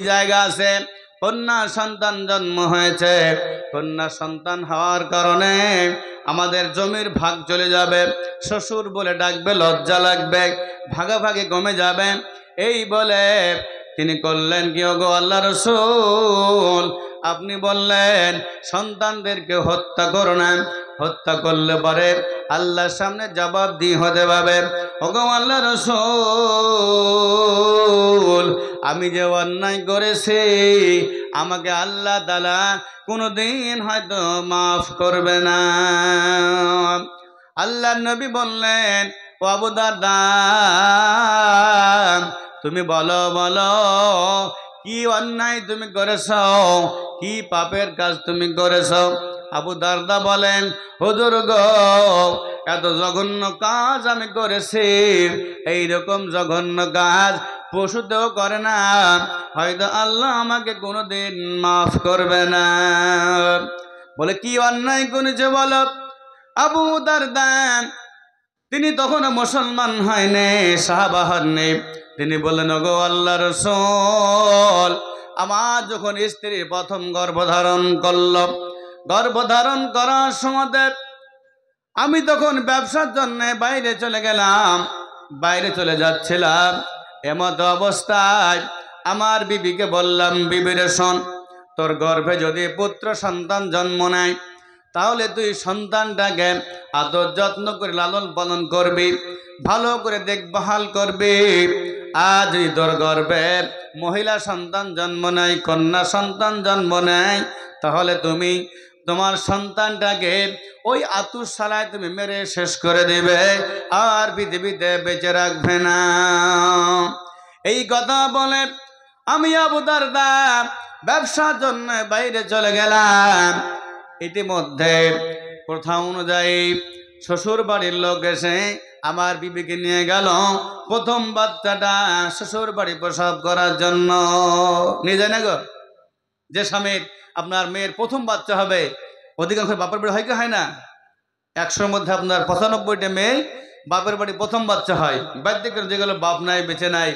জায়গা আছে কন্যা সন্তান জন্ম হয়েছে, কন্যা সন্তান হওয়ার কারণে আমাদের জমির ভাগ চলে যাবে, শ্বশুর বলে ডাকবে, লজ্জা লাগবে, ভাগাভাগি কমে যাবে। এই বলে তিনি করলেন কি, ওগো আল্লাহ রাসূল, আপনি বললেন সন্তানদেরকে হত্যা করো না, হত্যা করলে পরে আল্লাহর সামনে জবাব দিয়ে হতে পাবে। ওগো আল্লাহ রাসূল, আমি যে অন্যায় করেছি আমাকে আল্লাহ তাআলা কোনোদিন হয়তো মাফ করবে না। আল্লাহর নবী বললেন, ও আবু দারদা, তুমি বলো বলো কি অন্যায় তুমি করেছ, কি পাপের কাজ তুমি করেছ? আবু দারদা বলেন, হুজুর গো, এত জঘন্য কাজ আমি করেছি, এইরকম জঘন্য কাজ পশুতেও করে না, হয়তো আল্লাহ আমাকে কোনোদিন মাফ করবে না। বলে কি অন্যায় করেছে বলো? আবু দারদা তিনি তখনও মুসলমান হয়নি, সাহাবা হননি। তিনি বললেন, ওগো আল্লাহর রাসূল, আমার যখন স্ত্রী প্রথম গর্ভধারণ করল, গর্ভধারণ করার সময় আমি তখন ব্যবসার জন্য বাইরে চলে গেলাম, বাইরে চলে যাচ্ছিলাম। এমত অবস্থায় আমার বিবিকে বললাম, বিবিরে শোন, তোর গর্ভে যদি পুত্র সন্তান জন্ম নেয় তাহলে তুই সন্তানটাকে আদর যত্ন করে লালন পালন করবি, ভালো করে দেখভাল করবি। আজ যদি তোর গর্ভে মহিলা সন্তান জন্ম নেয়, কন্যা সন্তান জন্ম নেয়, তাহলে তুমি তোমার সন্তানটাকে ওই আতুশালায় তুমি মেরে শেষ করে দেবে, আর পৃথিবীতে বেঁচে রাখবে না। এই কথা বলে আমি আবু দারদা ব্যবসার জন্য বাইরে চলে গেলাম। ইতিমধ্যে প্রথা অনুযায়ী শ্বশুর বাড়ির লোক এসে আমার বিবিকে নিয়ে গেল প্রথম বাচ্চাটা শ্বশুর বাড়ি প্রসব করার জন্য। নিজে না গো, যে স্বামীর আপনার মেয়ের প্রথম বাচ্চা হবে, অধিকাংশ বাপের বাড়ি হয় কি হয় না? 100-র মধ্যে আপনার 95টা মেয়ে বাপের বাড়ি প্রথম বাচ্চা হয়। বাড়িতে করে যেগুলো বাপ নাই, বেঁচে নাই,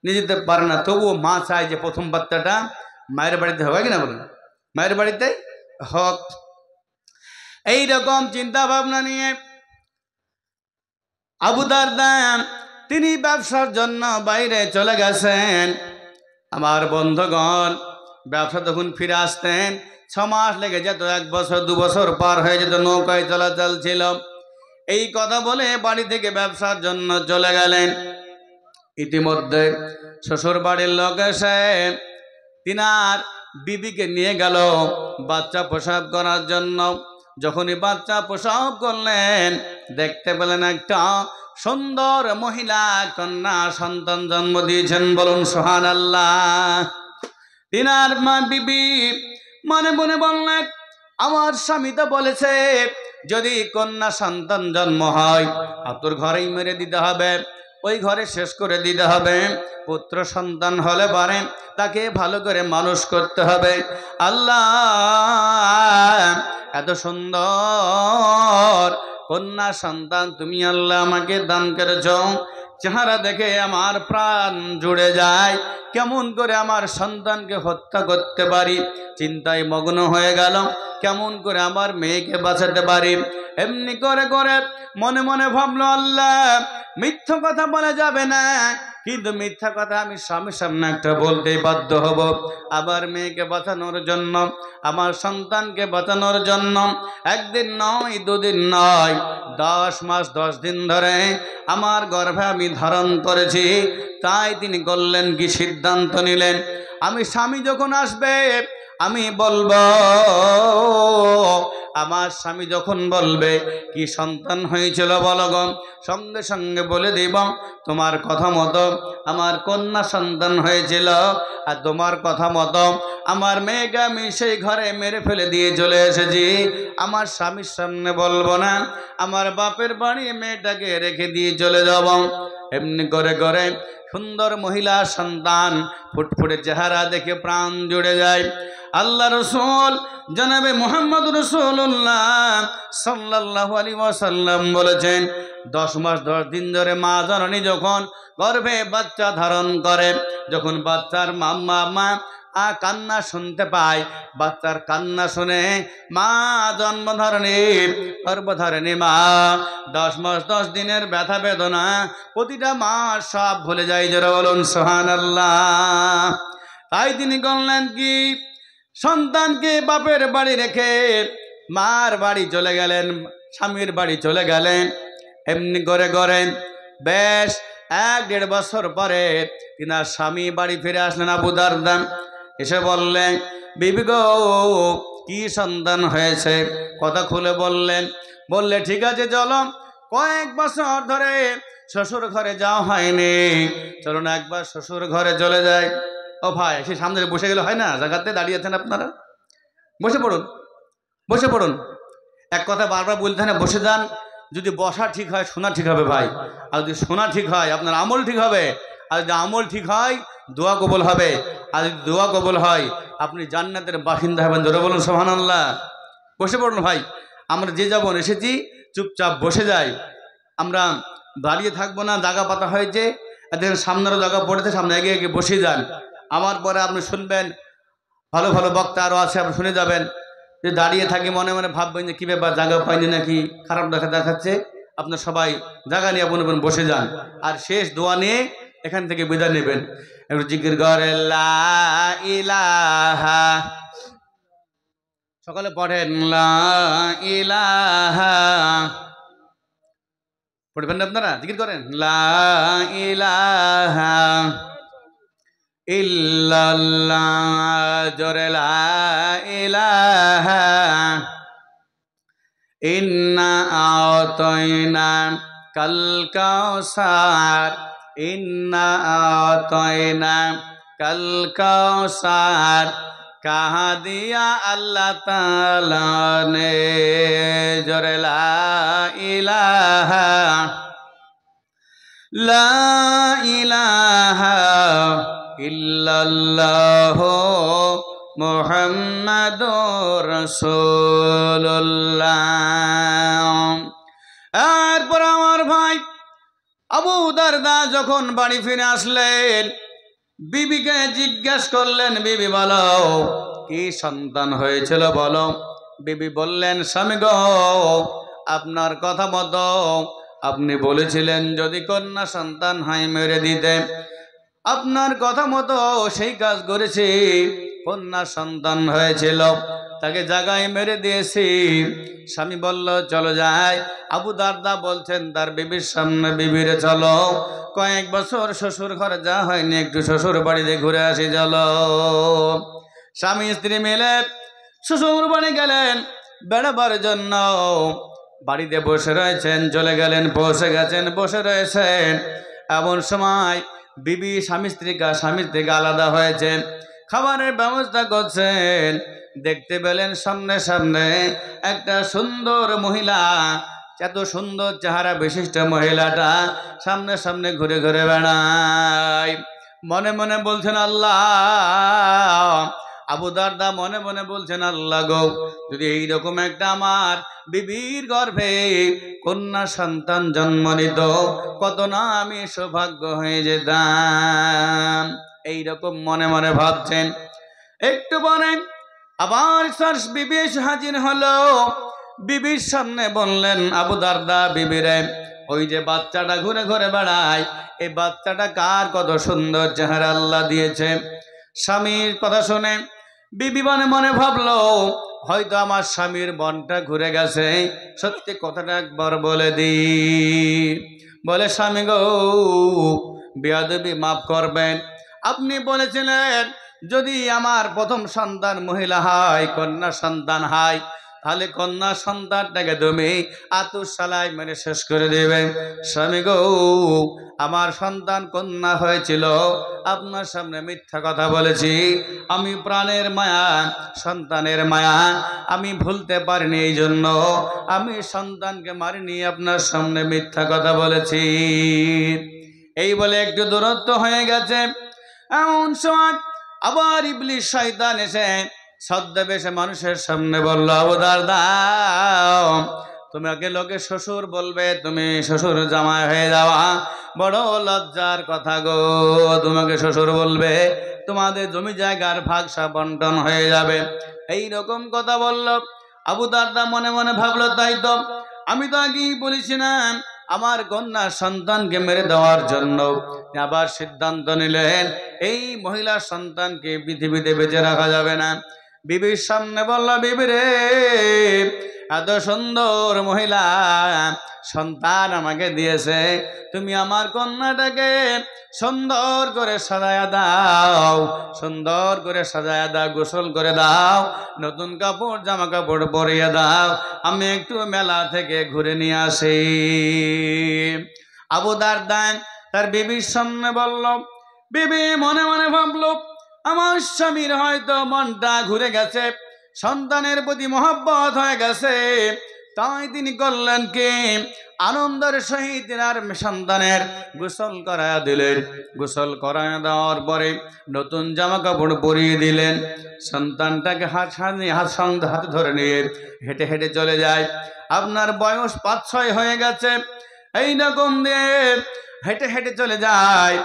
নিজেতে পারে না, তবুও মা চায় যে প্রথম বাচ্চাটা মায়ের বাড়িতে হবে, কিনা বলুন, মায়ের বাড়িতে হক। এইরকম চিন্তা ভাবনা নিয়ে আবু দারদা তিনি ব্যবসার জন্য বাইরে চলে গেছেন। আমার বন্ধুগণ, ব্যবসা তখন ফিরে আসতেন 6 মাস লেগে যেত, 1 বছর 2 বছর পার হয়ে যেত, নৌকায় চলাচল ছিল। এই কথা বলে বাড়ি থেকে ব্যবসার জন্য চলে গেলেন। ইতিমধ্যে শ্বশুর বাড়ির লোক এসে তিনার বিবিকে নিয়ে গেল বাচ্চা প্রসব করার জন্য। যখনই বাচ্চা প্রসব করলেন, দেখতে পেলেন একটা সুন্দর মহিলা কন্যা সন্তান জন্ম দিয়েছেন। বলুন সুবহানাল্লাহ। তিনার মা বিবি মনে মনে বললেন, আমার স্বামী তো বলেছে যদি কন্যা সন্তান জন্ম হয় তোর ঘরেই মেরে দিতে হবে, ওই ঘরে শেষ করে দিতে হবে। পুত্র সন্তান হলে পারে তাকে ভালো করে মানুষ করতে হবে। আল্লাহ এত সুন্দর কন্যা সন্তান তুমি আল্লাহ আমাকে দান করেছ, চেহারা দেখে আমার প্রাণ জুড়ে যায়, কেমন করে আমার সন্তানকে হত্যা করতে পারি চিন্তায় মগ্ন হয়ে গেল, কেমন করে আমার মেয়েকে বাঁচাতে পারি। এমনি করে করে মনে মনে ভাবলো, আল্লাহ মিথ্যা কথা বলা যাবে না, কিন্তু মিথ্যা কথা আমি স্বামীর সামনে একটা বলতেই বাধ্য হব। আবার মেয়েকে বাঁচানোর জন্য, আমার সন্তানকে বাঁচানোর জন্য 1 দিন নয় 2 দিন নয়, 10 মাস 10 দিন ধরে আমার গর্ভে আমি ধারণ করেছি। তাই তিনি করলেন কি, সিদ্ধান্ত নিলেন, আমি স্বামী যখন আসবে আমি বলবো, আমার স্বামী যখন বলবে কি সন্তান হয়েছিল বলো গো, সঙ্গে সঙ্গে বলে দিব তোমার কথা মতো আমার কন্যা সন্তান হয়েছিল, আর তোমার কথা মতো আমার মেয়েকে আমি সেই ঘরে মেরে ফেলে দিয়ে চলে এসেছি। আমার স্বামীর সামনে বলবো না, আমার বাপের বাড়ি মেয়েটাকে রেখে দিয়ে চলে যাব। এমনি করে করে সুন্দর মহিলা সন্তান, ফুটফুটে চেহারা দেখে প্রাণ জুড়ে যায়। আল্লাহ রাসূল জনাবে মুহাম্মদ রাসূলুল্লাহ সাল্লাল্লাহু আলাইহি ওয়াসাল্লাম বলেছেন, 10 মাস 10 দিন ধরে মা জননী যখন গর্ভে বাচ্চা ধারণ করে, যখন বাচ্চার মা কান্না শুনতে পায়, বাচ্চার কান্না শুনে মা গর্ভধারণী মা 10 মাস 10 দিনের ব্যথা বেদনা প্রতিটা মা সব ভুলে যায়। যারা বলুন সুবহানাল্লাহ। তাই তিনি করলেন কি, সন্তানকে বাপের বাড়ি রেখে মার বাড়ি চলে গেলেন, স্বামীর বাড়ি চলে গেলেন। এমনি করে করে বেশ 1-1.5 বছর পরে তিনার স্বামী বাড়ি ফিরে আসলেন। আবু দারদা এসে বললেন, বিবি গো, কি সন্তান হয়েছে? কথা খুলে বললেন। বললে, ঠিক আছে চলো, কয়েক বছর ধরে শ্বশুর ঘরে যাওয়া হয়নি, চলুন একবার শ্বশুর ঘরে চলে যাই। ও ভাই, সে সামনে বসে গেলে হয় না? জায়গাতে দাঁড়িয়ে আছেন আপনারা, বসে পড়ুন, বসে পড়ুন। এক কথা বারবার বলতে হয় না, বসে যান। যদি বসা ঠিক হয় শোনা ঠিক হবে ভাই, আর যদি শোনা ঠিক হয় আপনার আমল ঠিক হবে, আর যদি আমল ঠিক হয় দোয়া কবুল হবে, আর যদি দোয়া কবুল হয় আপনি জান্নাতের বাসিন্দা হবেন। জোরে বলুন সুবহানাল্লাহ। বসে পড়ুন ভাই, আমরা যে যাবন এসেছি চুপচাপ বসে যাই, আমরা দাঁড়িয়ে থাকবো না। জায়গা পাতা হয়েছে, দেখেন সামনেরও জায়গা পড়েছে, সামনে এগিয়ে এগিয়ে বসে যান। আমার পরে আপনি শুনবেন, ভালো ভালো বক্তা আরও আছে, আপনি শুনে যাবেন। যে দাঁড়িয়ে থাকি মনে মনে ভাববেন যে কী ব্যাপার, জায়গা পাইনি নাকি, খারাপ দেখাচ্ছে। আপনার সবাই জায়গা নিয়ে আপন আপন বসে যান, আর শেষ দোয়া নিয়ে এখান থেকে বিদায় নেবেন। একটু জিকির করে লা ইলাহা, সকালে পড়েন লা ইলাহা, পড়বেন না আপনারা? জিকির করেন লা ইলাহা ইল্লাল্লাহ, জোরে লা ইলাহা ইন্না আতাইনা কাল কাউসার, ইন্না আতাইনা কাল কাউসার, কাহা দিয়া আল্লাহ তাআলা নে, জোরে লা ইলাহা লা ইলাহা ইল্লাল্লাহ মুহাম্মাদুর রাসূলুল্লাহ। এরপর আমার ভাই আবু দারদা যখন বাড়ি ফিরে আসলেন, বিবিকে জিজ্ঞেস করলেন, বিবি বলো কি সন্তান হয়েছিল বলো। বিবি বললেন, স্বামী গো, আপনার কথা মতো আপনি বলেছিলেন যদি কন্যা সন্তান হয় মেরে দিতে, আপনার কথা মতো সেই কাজ করেছি, কন্যা সন্তান হয়েছিল, তাকে জায়গায় মেরে দিয়েছি। স্বামী বলল চলো যাই। আবু দারদা বলছেন তার বিবির সামনে, বিবিরে চলো, কয়েক বছর শ্বশুর ঘরে যা হয়নি, একটু শ্বশুর বাড়িতে ঘুরে আসি চলো। স্বামী স্ত্রী মিলে শ্বশুর বাড়ি গেলেন বেড়াবার জন্য। বাড়িতে বসে রয়েছেন, চলে গেলেন, বসে গেছেন, বসে রয়েছেন। এমন সময় বিবি স্বামী থেকে আলাদা হয়েছেন, খাবারের ব্যবস্থা করছেন। দেখতে পেলেন সামনে সামনে একটা সুন্দর মহিলা, এত সুন্দর চেহারা বিশিষ্ট মহিলাটা সামনে সামনে ঘুরে ঘুরে বেড়ায়। মনে মনে বলছেন আল্লাহ, আবু দারদা মনে মনে বলছেন, আল্লাহ গো, যদি এইরকম একটা আমার বিবির গর্ভে কন্যা সন্তান জন্ম নিত, কত না আমি সৌভাগ্য হয়ে যেতাম। এইরকম মনে মনে ভাবছেন। একটু পরে আবার বিবি এসে হাজির হলো। বিবির সামনে বললেন, আবু দারদা, বিবিরে, ওই যে বাচ্চাটা ঘুরে ঘুরে বেড়ায়, এই বাচ্চাটা কার? কত সুন্দর চেহারা আল্লাহ দিয়েছে। স্বামীর কথা শুনে বিবি মনে মনে ভাবলো, হয়তো আমার স্বামীর মনটা ঘুরে গেছে, সত্যি কথাটা একবার বলে দি। বলে, স্বামী গো, বেয়াদবি মাফ করবেন, আপনি বলেছিলেন যদি আমার প্রথম সন্তান মহিলা হয়, কন্যা সন্তান হয়, তাহলে কন্যা সন্তানটাকে তুমি আতুসালাই মেরে শেষ করে দেবে। স্বামী গো, আমার সন্তান কন্যা হয়েছিল, আপনার সামনে মিথ্যা কথা বলেছি। আমি প্রাণের মায়া, সন্তানের মায়া আমি ভুলতে পারিনি, এই জন্য আমি সন্তানকে মারিনি, আপনার সামনে মিথ্যা কথা বলেছি। এই বলে একটু দূরত্ব হয়ে গেছে। এমন সময় আবার ইবলিস শয়তান এসে ছদ্মবেশে মানুষের সামনে বলল, আবু দারদা, তোমাকে লোকে শ্বশুর বলবে, তুমি শ্বশুর জামাই হয়ে যাওয়া বড় লজ্জার কথা গো। তোমাকে শ্বশুর বলবে, তোমাদের জমি জায়গার ভাগসা বন্টন হয়ে যাবে। এই রকম কথা বলল। আবু দারদা মনে মনে ভাবলো, তাই তো, আমি তো আগেই বলেছিলাম আমার কন্যা সন্তানকে মেরে দেওয়ার জন্য। আবার সিদ্ধান্ত নিলেন এই মহিলা সন্তানকে পৃথিবীতে বেঁচে রাখা যাবে না। বিবির সামনে বলল, বিবি রে, এত সুন্দর মহিলা সন্তান আমাকে দিয়েছে, তুমি আমার কন্যাটাকে সুন্দর করে সাজায়া দাও, সুন্দর করে সাজায়া দাও, গোসল করে দাও, নতুন কাপড় জামা কাপড় পরিয়ে দাও, আমি একটু মেলা থেকে ঘুরে নিয়ে আসি। আবু দারদা তার বিবির সামনে বলল। বিবি মনে মনে ভাবলো, আমার স্বামীর হয়তো মনটা ঘুরে গেছে, সন্তানের প্রতি মহব্বত হয়ে গেছে, তাই তিনি করলেন কি, আনন্দের সহিত আর সন্তানের গোসল করায়া দিলেন। গোসল করায়া দেওয়ার পরে নতুন জামা কাপড় পরিয়ে দিলেন। সন্তানটাকে হাতে ধরে নিয়ে হেঁটে হেঁটে চলে যায়। আপনার বয়স 5-6 হয়ে গেছে, এই রকম দিয়ে হেঁটে হেঁটে চলে যায়।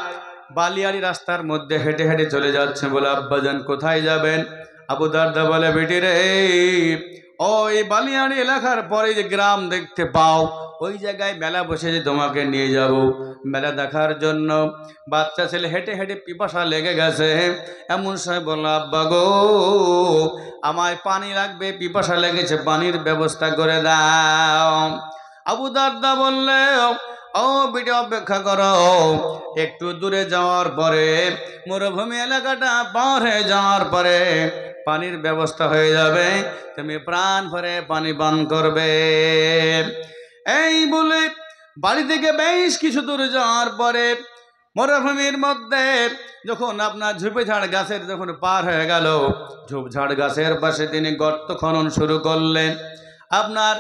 বালিয়াড়ি রাস্তার মধ্যে হেঁটে হেঁটে চলে যাচ্ছে। বলে, আব্বাজান কোথায় যাবেন? আবু দারদা বলে, বেটি রে, ওই বালিয়াড়ি এলাকার পরে যে গ্রাম দেখতে পাও, ওই জায়গায় মেলা বসেছে, তোমাকে নিয়ে যাব মেলা দেখার জন্য। বাচ্চা ছেলে হেঁটে হেঁটে পিপাসা লেগে গেছে। এমন সময় বলল, আব্বা গো, আমায় পানি লাগবে, পিপাসা লেগেছে, পানির ব্যবস্থা করে দাও। আবু দারদা বললে, ও বেটি অপেক্ষা করো, একটু দূরে যাওয়ার পরে মরুভূমি এলাকাটা পার হয়ে যাওয়ার পরে পানির ব্যবস্থা হয়ে যাবে, তুমি প্রাণ ভরে পানি পান করবে। এই বলে বাড়ি থেকে বেশ কিছু দূরে যাওয়ার পরে মরুভূমির মধ্যে যখন আপনার ঝুপঝাড় গাছের যখন পার হয়ে গেল, ঝোপঝাড় গাছের পাশে তিনি গর্ত খনন শুরু করলেন। আপনার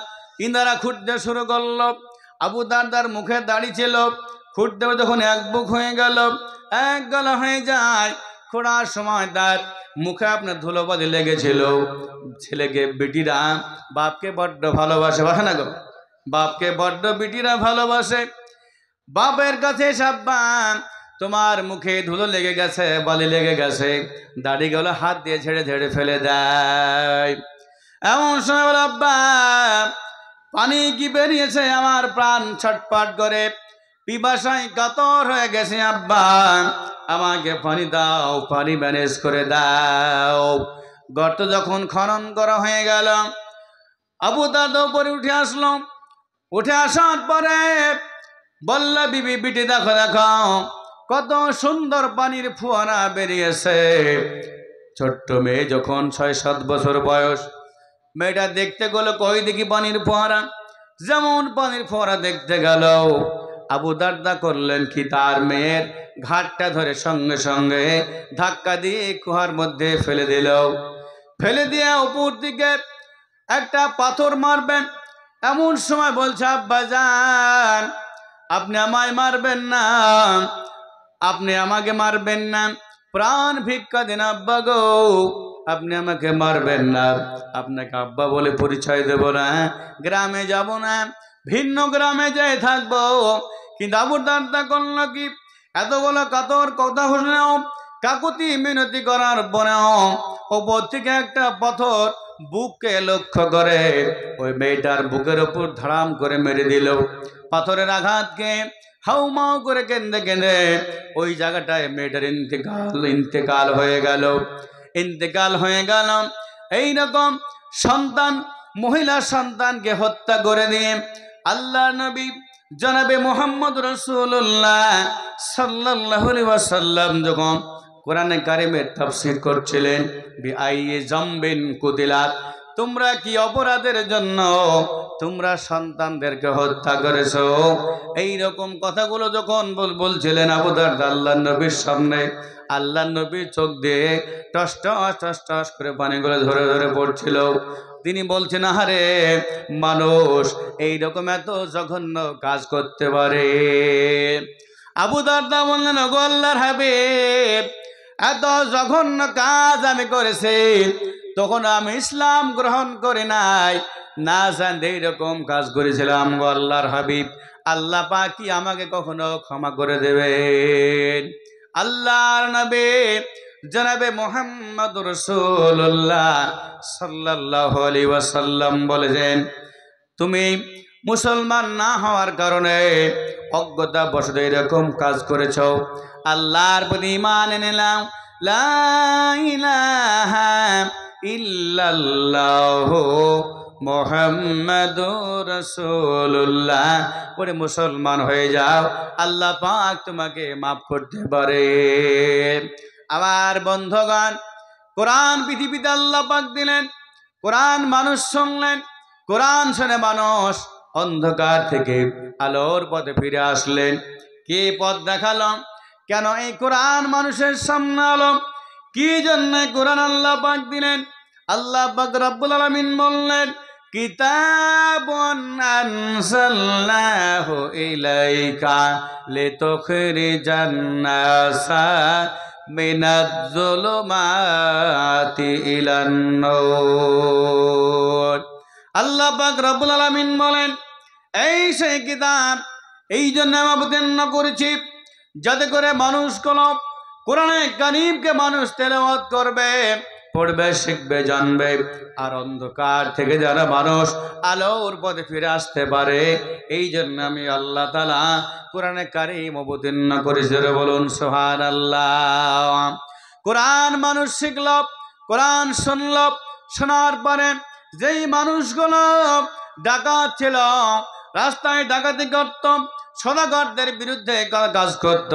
ইনারা খুঁড়তে শুরু করলো। আবু দারদার মুখে দাড়ি ছিল, খুঁড়তে যখন এক বুক হয়ে গেল, এক গলা হয়ে যায়, খোঁড়ার সময় তার মুখে আপনার ধুলোবালি লেগেছিল। ছেলেকে বেটিরা বাপকে বড্ড ভালোবাসে, বাসে না গো? বাপকে বড্ড বেটিরা ভালোবাসে। বাপের কাছে সাবধান, তোমার মুখে ধুলো লেগে গেছে, বালি লেগে গেছে, দাড়িগুলো হাত দিয়ে ঝেড়ে ঝেড়ে ফেলে দেয়। এমন সময় বলে, আব্বা পানি কি বেরিয়েছে, আমার প্রাণ ছটফট করে, পিপাসায় কাতর হয়ে গেছে, আব্বা আমাকে পানি দাও, পানি ম্যানেজ করে দাও। গর্ত যখন খনন করা হয়ে গেল, আবু দারদা উপরে উঠে আসলো। উঠে আসার পরে বলল, বিবি, বিটি দেখো দেখো কত সুন্দর পানির ফোয়ারা বেরিয়েছে। ছোট্ট মেয়ে যখন 6-7 বছর বয়স, মেয়েটা দেখতে গেল, কই দেখি পানির ফোয়ারা। যেমন পানির ফোয়ারা দেখতে গেল, আবু দারদা করলেন কি, তার মেয়ের ঘাটটা ধরে সঙ্গে সঙ্গে ধাক্কা দিয়ে কুয়ার মধ্যে ফেলে দিল। ফেলে দিয়ে উপর দিকে একটা পাথর মারবেন, এমন সময় বলছে, আব্বা যান, আপনি আমায় মারবেন না, আপনি আমাকে মারবেন না, প্রাণ ভিক্ষা দিন আব্বা গো, আপনি আমাকে মারবেন না, আপনাকে আব্বা বলে পরিচয় দেব না, গ্রামে যাব না, ভিন্ন গ্রামে যেয়ে থাকবো। কিন্তু আবু দারদা করল কি, এতগুলো কাতর কথা শুনেও, কাকুতি মিনতি করার পরেও ওপর থেকে একটা পাথর বুককে লক্ষ্য করে ওই মেয়েটার বুকের উপর ধারাম করে মেরে দিল। পাথরের আঘাতকে হাউমাউ করে কেঁদে কেঁদে ওই জায়গাটায় মেয়েটার ইন্তেকাল হয়ে গেল। ইন্তেকাল হয়ে গেল। এইরকম সন্তান, মহিলা সন্তানকে হত্যা করে দিয়ে আল্লাহ নবী জনাবে মুহাম্মদ রাসূলুল্লাহ সাল্লাল্লাহু আলাইহি ওয়াসাল্লাম যখন কোরআনে কারিমের তাফসীর করছিলেন, বিআইয়ি যামবিন কুতিলাত, তোমরা কি অপরাধের জন্য তোমরা সন্তানদেরকে হত্যা করেছো, এই রকম কথাগুলো যখন বলছিলেন আবু দারদা আল্লাহর নবীর সামনে, আল্লাহর নবীর চোখ দিয়ে টস টস টস টস করে পানিগুলো ধরে ধরে পড়ছিল। তিনি বলছেন, আহারে মানুষ এইরকম এত জঘন্য কাজ করতে পারে। আবু দারদা বললেন, ওগো আল্লাহর হাবিব, এত জঘন্য কাজ আমি করেছি, তখন আমি ইসলাম গ্রহণ করি নাই, না জানতে এইরকম কাজ করেছিলাম গো আল্লাহর হাবিব, আল্লাহ পাক কি আমাকে কখনো ক্ষমা করে দেবেন? আল্লাহর নবী জনাবে মুহাম্মদ রাসূলুল্লাহ সাল্লাল্লাহু আলাইহি ওয়াসাল্লাম বলেছেন, তুমি মুসলমান না হওয়ার কারণে অজ্ঞতা বশত এরকম কাজ করেছ, আল্লাহর প্রতি ঈমান এনে নাও, লা ইলাহা ইল্লাল্লাহু মুহাম্মাদুর রাসূলুল্লাহ পরে মুসলমান হয়ে যাও, আল্লাহ পাক তোমাকে মাফ করতে পারে। আমার বন্ধুগণ, কোরআন পৃথিবীতে আল্লাহ পাক দিলেন, কোরআন মানুষ শুনলেন, কোরআন শুনে মানুষ অন্ধকার থেকে আলোর পথে ফিরে আসলেন। কে পথ দেখালাম? কেন এই কোরআন মানুষের সামনে আলো? কি জন্য কোরআন আল্লাহ পাক দিলেন? আল্লাহ পাক রব্বুল আলামিন বললেন, কিতাবুন আনজালনাহু ইলাইকা লিতুখরিজান নাসা মিনাজ-জুলুমাতি ইলান-নূর। আল্লাহ পাক রব্বুল আলামিন বলেন, এই সেই কিতাব এই জন্য আমি অবতীর্ণ করেছি যাতে করে মানুষগুলো কোরআনে কারীমকে মানুষ তেলাওয়াত করবে, পড়বে, শিখবে, জানবে, আর অন্ধকার থেকে যারা মানুষ আলোর পথে ফিরে আসতে পারে। এই জন্য আমি আল্লাহ তাআলা কোরআনে কারীম অবতীর্ণ করেছি। বলুন সুবহানাল্লাহ। কোরআন মানুষ শিখল, কোরআন শুনল, শোনার পরে যেই মানুষগুলো ডাকাত ছিল, রাস্তায় ডাকাতি করত, সদাগরদের বিরুদ্ধে কাজ করত,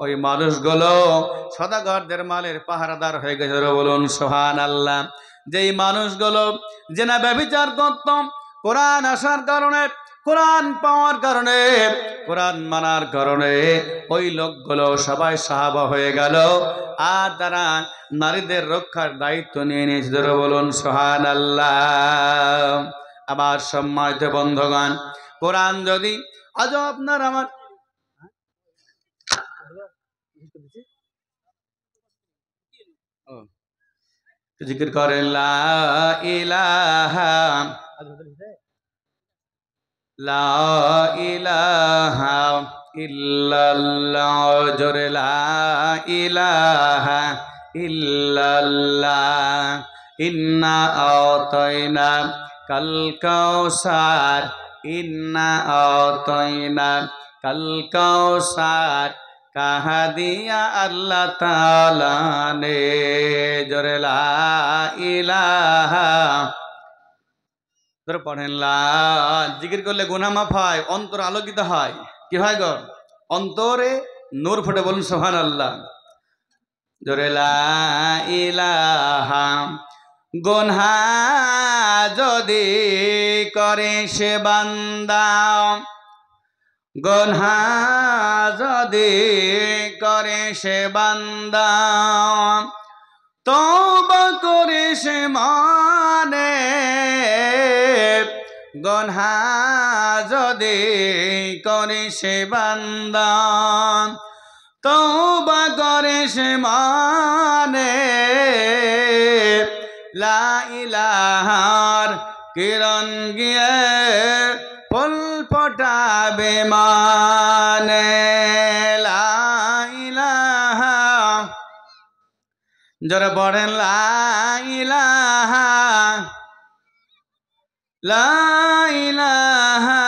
ওই মানুষগুলো সদাগরদের মালের পাহারাদার হয়ে গেছে। বলুন সুবহানাল্লাহ। যেই মানুষগুলো জেনা ব্যভিচার করত, কোরআন আসার কারণে, কোরআন পাওয়ার কারণে, কোরআন মানার কারণে ওই লোকগুলো সবাই সাহাবা হয়ে গেল, আর তারা নারীদের রক্ষার দায়িত্ব নিয়ে নিয়েছে। বলুন সুবহানাল্লাহ। আমার সম্মানিত বন্ধুগণ, কোরআন যদি আজ আপনার আমার জিকির করেন, লা ইলাহা লা ইলাহা ইল্লাল্লাহ, জোরে লা ইলাহা ইল্লাল্লাহ, ইন্না আতাইনা কাল কাউসার, ইন্না আতাইনা কাল কাউসার, কাহা দিয়া আল্লাহ তাআলা নে, জোরে লা ইলাহা। তোরা পড়েন, লা জিকির করলে গুনাহ মাফ হয়, অন্তর আলোকিত হয়। কি হয় গো? অন্তরে নূর ফুটে। বলুন সুবহানাল্লাহ। জোরে লা ইলাহা। গুনাহ যদি করে সে বান্দা, গুনাহ যদি করে সে বান্দা, তওবা করে সে মানে, গুনাহ যদি করে সে বান্দা, তওবা করে সে মানে, লা ইলাহার কিরণ গিয়ে ফুল ফোটাবে মানে, লা ইলাহা। যারা পড়েন লা ইলাহা লা ইলাহা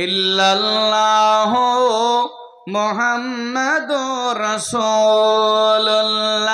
ইল্লাল্লাহু মুহাম্মাদুর রাসূলুল্লাহ।